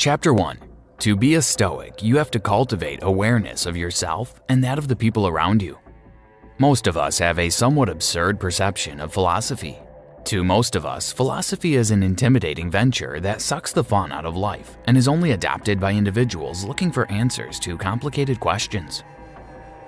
Chapter 1. To be a Stoic, you have to cultivate awareness of yourself and that of the people around you. Most of us have a somewhat absurd perception of philosophy. To most of us, philosophy is an intimidating venture that sucks the fun out of life and is only adopted by individuals looking for answers to complicated questions.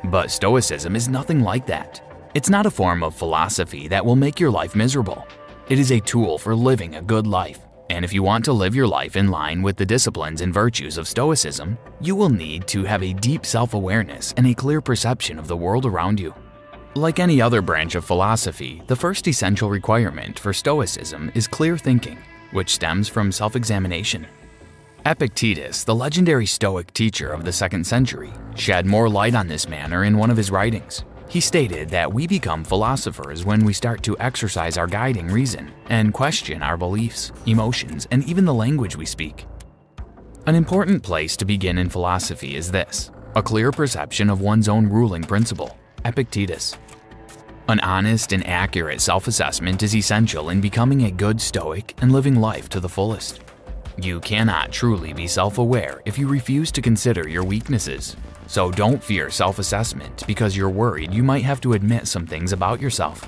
But Stoicism is nothing like that. It's not a form of philosophy that will make your life miserable. It is a tool for living a good life. And if you want to live your life in line with the disciplines and virtues of Stoicism, you will need to have a deep self-awareness and a clear perception of the world around you. Like any other branch of philosophy, the first essential requirement for Stoicism is clear thinking, which stems from self-examination. Epictetus, the legendary Stoic teacher of the 2nd century, shed more light on this matter in one of his writings. He stated that we become philosophers when we start to exercise our guiding reason and question our beliefs, emotions, and even the language we speak. An important place to begin in philosophy is this: a clear perception of one's own ruling principle, Epictetus. An honest and accurate self-assessment is essential in becoming a good Stoic and living life to the fullest. You cannot truly be self-aware if you refuse to consider your weaknesses. So don't fear self-assessment because you're worried you might have to admit some things about yourself.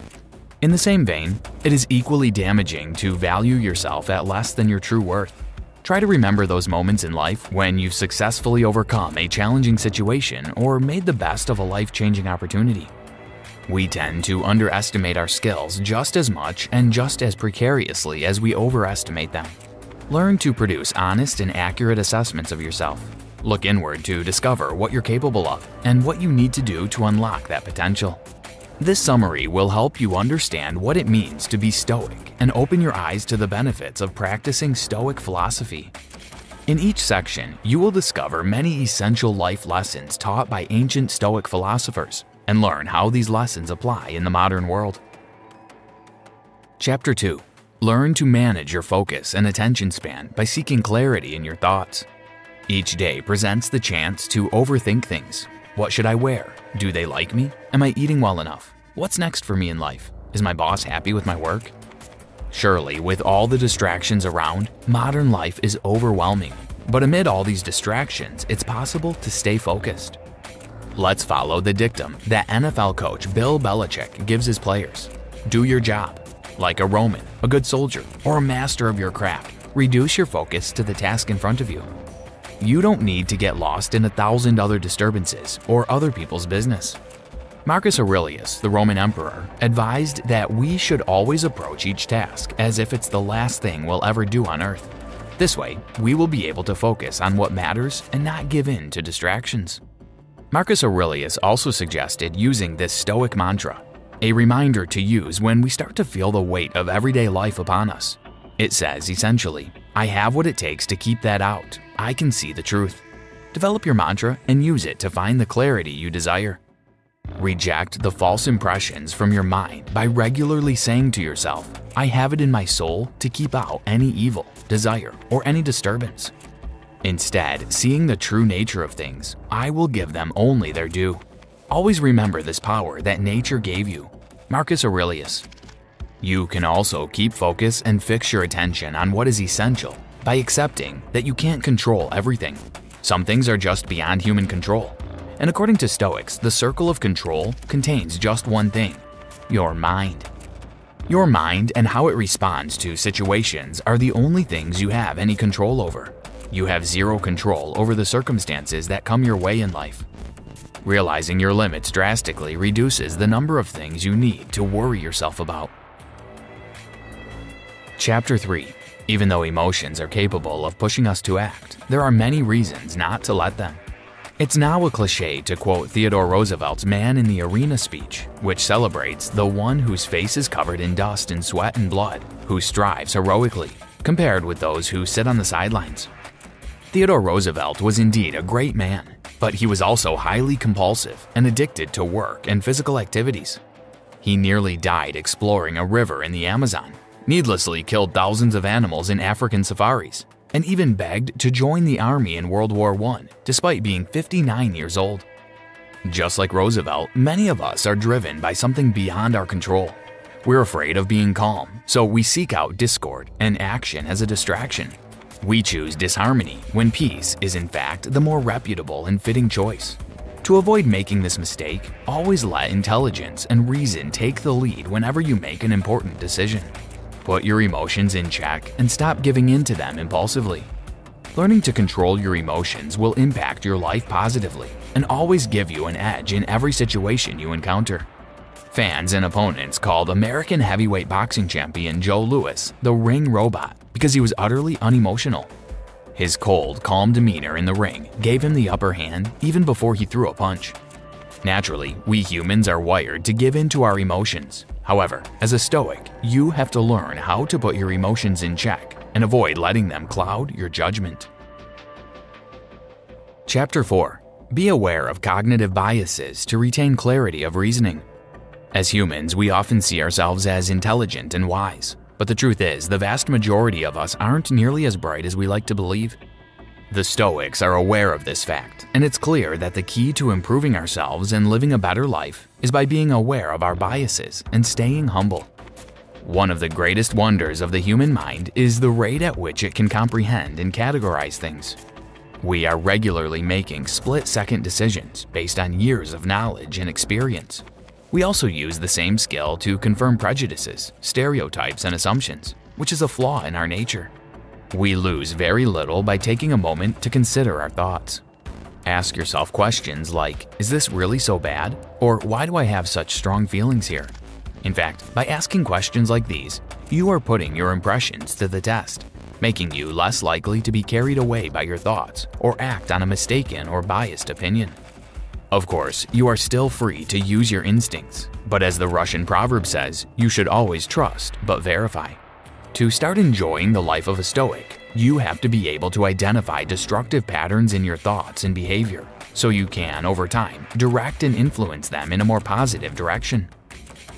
In the same vein, it is equally damaging to value yourself at less than your true worth. Try to remember those moments in life when you've successfully overcome a challenging situation or made the best of a life-changing opportunity. We tend to underestimate our skills just as much and just as precariously as we overestimate them. Learn to produce honest and accurate assessments of yourself. Look inward to discover what you're capable of and what you need to do to unlock that potential. This summary will help you understand what it means to be Stoic and open your eyes to the benefits of practicing Stoic philosophy. In each section, you will discover many essential life lessons taught by ancient Stoic philosophers and learn how these lessons apply in the modern world. Chapter 2. Learn to manage your focus and attention span by seeking clarity in your thoughts. Each day presents the chance to overthink things. What should I wear? Do they like me? Am I eating well enough? What's next for me in life? Is my boss happy with my work? Surely, with all the distractions around, modern life is overwhelming. But amid all these distractions, it's possible to stay focused. Let's follow the dictum that NFL coach Bill Belichick gives his players. Do your job. Like a Roman, a good soldier, or a master of your craft, reduce your focus to the task in front of you. You don't need to get lost in 1,000 other disturbances or other people's business. Marcus Aurelius, the Roman emperor, advised that we should always approach each task as if it's the last thing we'll ever do on earth. This way, we will be able to focus on what matters and not give in to distractions. Marcus Aurelius also suggested using this Stoic mantra, a reminder to use when we start to feel the weight of everyday life upon us. It says, essentially, I have what it takes to keep that out. I can see the truth. Develop your mantra and use it to find the clarity you desire. Reject the false impressions from your mind by regularly saying to yourself, I have it in my soul to keep out any evil, desire, or any disturbance. Instead, seeing the true nature of things, I will give them only their due. Always remember this power that nature gave you. Marcus Aurelius. You can also keep focus and fix your attention on what is essential by accepting that you can't control everything. Some things are just beyond human control. And according to Stoics, the circle of control contains just one thing: your mind. Your mind and how it responds to situations are the only things you have any control over. You have zero control over the circumstances that come your way in life. Realizing your limits drastically reduces the number of things you need to worry yourself about. Chapter 3. Even though emotions are capable of pushing us to act, there are many reasons not to let them. It's now a cliche to quote Theodore Roosevelt's Man in the Arena speech, which celebrates the one whose face is covered in dust and sweat and blood, who strives heroically, compared with those who sit on the sidelines. Theodore Roosevelt was indeed a great man, but he was also highly compulsive and addicted to work and physical activities. He nearly died exploring a river in the Amazon, needlessly killed thousands of animals in African safaris, and even begged to join the army in World War I, despite being 59 years old. Just like Roosevelt, many of us are driven by something beyond our control. We're afraid of being calm, so we seek out discord and action as a distraction. We choose disharmony when peace is in fact the more reputable and fitting choice. To avoid making this mistake, always let intelligence and reason take the lead whenever you make an important decision. Put your emotions in check and stop giving in to them impulsively. Learning to control your emotions will impact your life positively and always give you an edge in every situation you encounter. Fans and opponents called American heavyweight boxing champion Joe Louis the ring robot because he was utterly unemotional. His cold, calm demeanor in the ring gave him the upper hand even before he threw a punch. Naturally, we humans are wired to give in to our emotions. However, as a Stoic, you have to learn how to put your emotions in check and avoid letting them cloud your judgment. Chapter 4. Be aware of cognitive biases to retain clarity of reasoning. As humans, we often see ourselves as intelligent and wise, but the truth is the vast majority of us aren't nearly as bright as we like to believe. The Stoics are aware of this fact, and it's clear that the key to improving ourselves and living a better life is by being aware of our biases and staying humble. One of the greatest wonders of the human mind is the rate at which it can comprehend and categorize things. We are regularly making split-second decisions based on years of knowledge and experience. We also use the same skill to confirm prejudices, stereotypes, and assumptions, which is a flaw in our nature. We lose very little by taking a moment to consider our thoughts. Ask yourself questions like, is this really so bad? Or why do I have such strong feelings here? In fact, by asking questions like these, you are putting your impressions to the test, making you less likely to be carried away by your thoughts or act on a mistaken or biased opinion. Of course, you are still free to use your instincts, but as the Russian proverb says, you should always trust but verify. To start enjoying the life of a Stoic, you have to be able to identify destructive patterns in your thoughts and behavior, so you can, over time, direct and influence them in a more positive direction.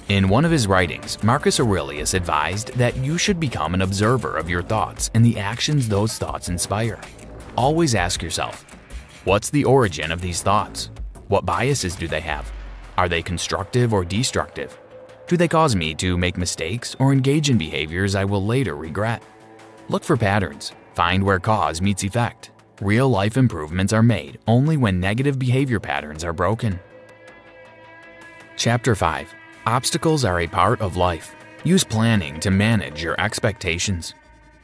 In one of his writings, Marcus Aurelius advised that you should become an observer of your thoughts and the actions those thoughts inspire. Always ask yourself, what's the origin of these thoughts? What biases do they have? Are they constructive or destructive? Do they cause me to make mistakes or engage in behaviors I will later regret? Look for patterns. Find where cause meets effect. Real-life improvements are made only when negative behavior patterns are broken. Chapter 5. Obstacles are a part of life. Use planning to manage your expectations.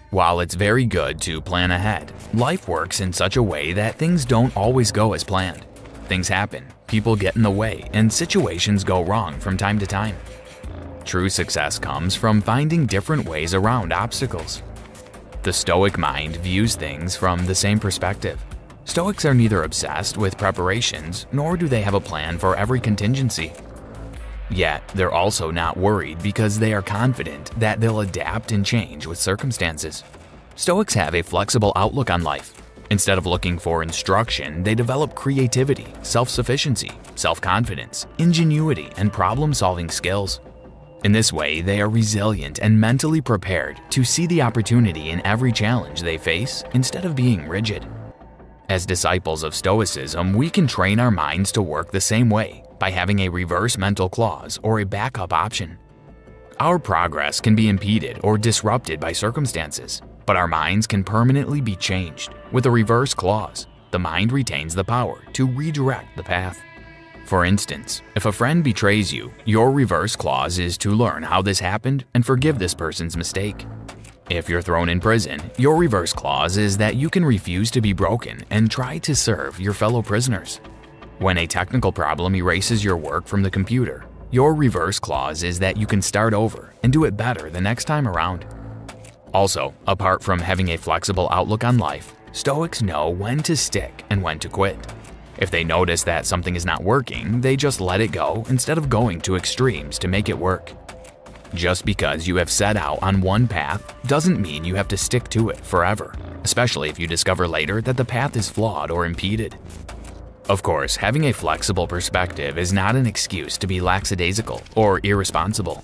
While it's very good to plan ahead, life works in such a way that things don't always go as planned. Things happen, people get in the way, and situations go wrong from time to time. True success comes from finding different ways around obstacles. The Stoic mind views things from the same perspective. Stoics are neither obsessed with preparations, nor do they have a plan for every contingency. Yet, they're also not worried because they are confident that they'll adapt and change with circumstances. Stoics have a flexible outlook on life. Instead of looking for instruction, they develop creativity, self-sufficiency, self-confidence, ingenuity, and problem-solving skills. In this way, they are resilient and mentally prepared to see the opportunity in every challenge they face instead of being rigid. As disciples of Stoicism, we can train our minds to work the same way by having a reverse mental clause or a backup option. Our progress can be impeded or disrupted by circumstances, but our minds can permanently be changed. With a reverse clause, the mind retains the power to redirect the path. For instance, if a friend betrays you, your reverse clause is to learn how this happened and forgive this person's mistake. If you're thrown in prison, your reverse clause is that you can refuse to be broken and try to serve your fellow prisoners. When a technical problem erases your work from the computer, your reverse clause is that you can start over and do it better the next time around. Also, apart from having a flexible outlook on life, Stoics know when to stick and when to quit. If they notice that something is not working, they just let it go instead of going to extremes to make it work. Just because you have set out on one path doesn't mean you have to stick to it forever, especially if you discover later that the path is flawed or impeded. Of course, having a flexible perspective is not an excuse to be lackadaisical or irresponsible.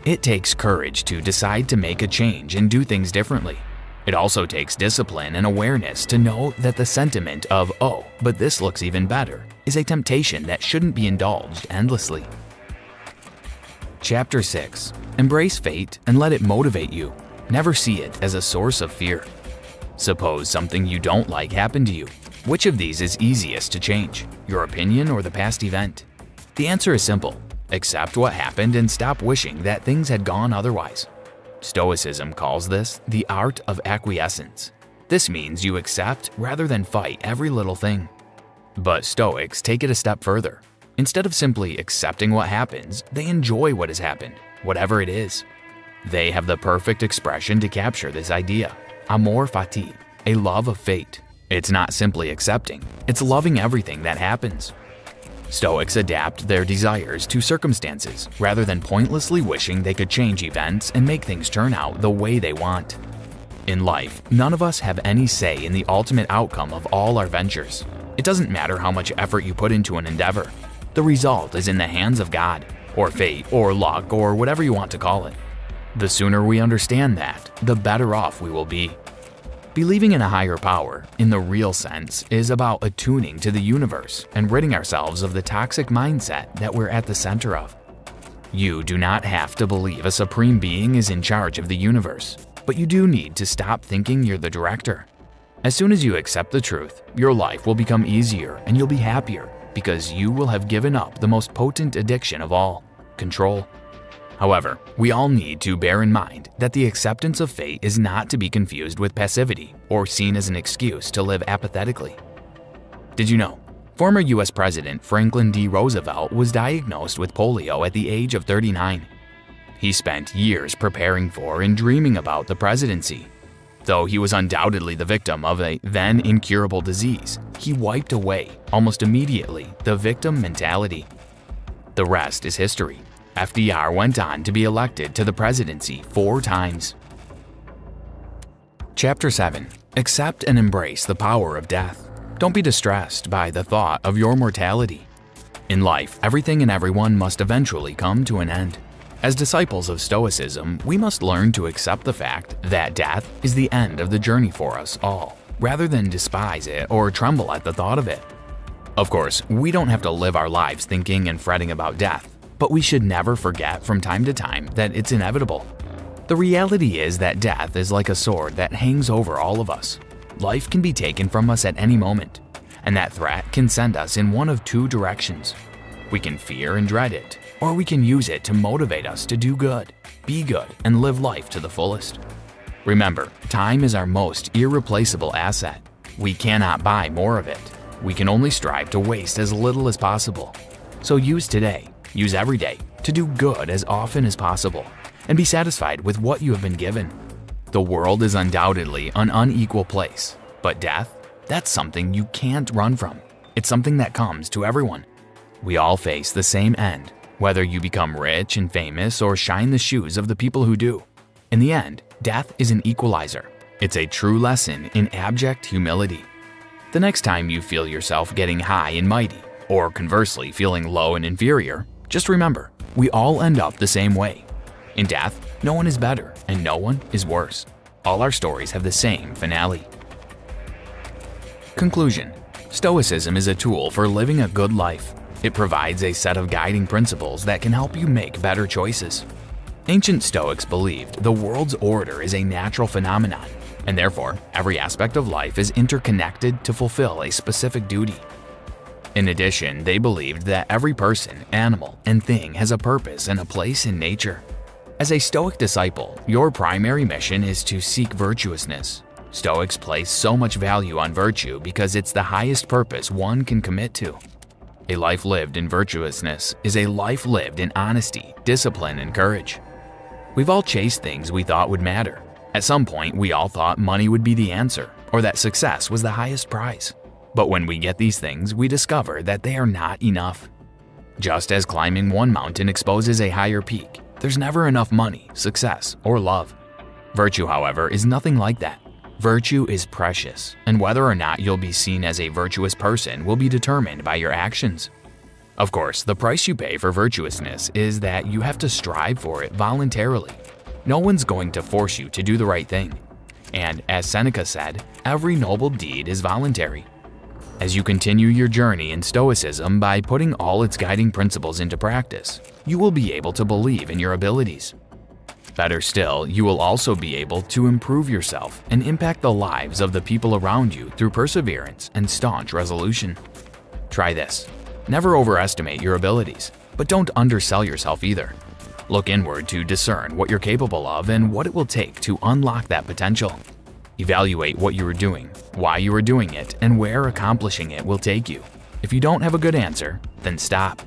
It takes courage to decide to make a change and do things differently. It also takes discipline and awareness to know that the sentiment of, "oh, but this looks even better," is a temptation that shouldn't be indulged endlessly. Chapter 6. Embrace fate and let it motivate you. Never see it as a source of fear. Suppose something you don't like happened to you. Which of these is easiest to change, your opinion or the past event? The answer is simple. Accept what happened and stop wishing that things had gone otherwise. Stoicism calls this the art of acquiescence. This means you accept rather than fight every little thing. But Stoics take it a step further. Instead of simply accepting what happens, they enjoy what has happened, whatever it is. They have the perfect expression to capture this idea, amor fati, a love of fate. It's not simply accepting, it's loving everything that happens. Stoics adapt their desires to circumstances rather than pointlessly wishing they could change events and make things turn out the way they want. In life, none of us have any say in the ultimate outcome of all our ventures. It doesn't matter how much effort you put into an endeavor. The result is in the hands of God, or fate, or luck, or whatever you want to call it. The sooner we understand that, the better off we will be. Believing in a higher power, in the real sense, is about attuning to the universe and ridding ourselves of the toxic mindset that we're at the center of. You do not have to believe a supreme being is in charge of the universe, but you do need to stop thinking you're the director. As soon as you accept the truth, your life will become easier and you'll be happier because you will have given up the most potent addiction of all, control. However, we all need to bear in mind that the acceptance of fate is not to be confused with passivity or seen as an excuse to live apathetically. Did you know? Former US President Franklin D. Roosevelt was diagnosed with polio at the age of 39. He spent years preparing for and dreaming about the presidency. Though he was undoubtedly the victim of a then incurable disease, he wiped away, almost immediately, the victim mentality. The rest is history. FDR went on to be elected to the presidency 4 times. Chapter 7. Accept and embrace the power of death. Don't be distressed by the thought of your mortality. In life, everything and everyone must eventually come to an end. As disciples of Stoicism, we must learn to accept the fact that death is the end of the journey for us all, rather than despise it or tremble at the thought of it. Of course, we don't have to live our lives thinking and fretting about death, but we should never forget from time to time that it's inevitable. The reality is that death is like a sword that hangs over all of us. Life can be taken from us at any moment, and that threat can send us in one of 2 directions. We can fear and dread it, or we can use it to motivate us to do good, be good, and live life to the fullest. Remember, time is our most irreplaceable asset. We cannot buy more of it. We can only strive to waste as little as possible. So use today. Use every day to do good as often as possible, and be satisfied with what you have been given. The world is undoubtedly an unequal place, but death, that's something you can't run from. It's something that comes to everyone. We all face the same end, whether you become rich and famous or shine the shoes of the people who do. In the end, death is an equalizer. It's a true lesson in abject humility. The next time you feel yourself getting high and mighty, or conversely feeling low and inferior, just remember, we all end up the same way. In death, no one is better and no one is worse. All our stories have the same finale. Conclusion. Stoicism is a tool for living a good life. It provides a set of guiding principles that can help you make better choices. Ancient Stoics believed the world's order is a natural phenomenon, and therefore, every aspect of life is interconnected to fulfill a specific duty. In addition, they believed that every person, animal, and thing has a purpose and a place in nature. As a Stoic disciple, your primary mission is to seek virtuousness. Stoics place so much value on virtue because it's the highest purpose one can commit to. A life lived in virtuousness is a life lived in honesty, discipline, and courage. We've all chased things we thought would matter. At some point, we all thought money would be the answer, or that success was the highest prize. But when we get these things, we discover that they are not enough. Just as climbing one mountain exposes a higher peak, there's never enough money, success, or love. Virtue, however, is nothing like that. Virtue is precious, and whether or not you'll be seen as a virtuous person will be determined by your actions. Of course, the price you pay for virtuousness is that you have to strive for it voluntarily. No one's going to force you to do the right thing. And as Seneca said, every noble deed is voluntary. As you continue your journey in Stoicism by putting all its guiding principles into practice, you will be able to believe in your abilities. Better still, you will also be able to improve yourself and impact the lives of the people around you through perseverance and staunch resolution. Try this. Never overestimate your abilities, but don't undersell yourself either. Look inward to discern what you're capable of and what it will take to unlock that potential. Evaluate what you are doing, why you are doing it, and where accomplishing it will take you. If you don't have a good answer, then stop.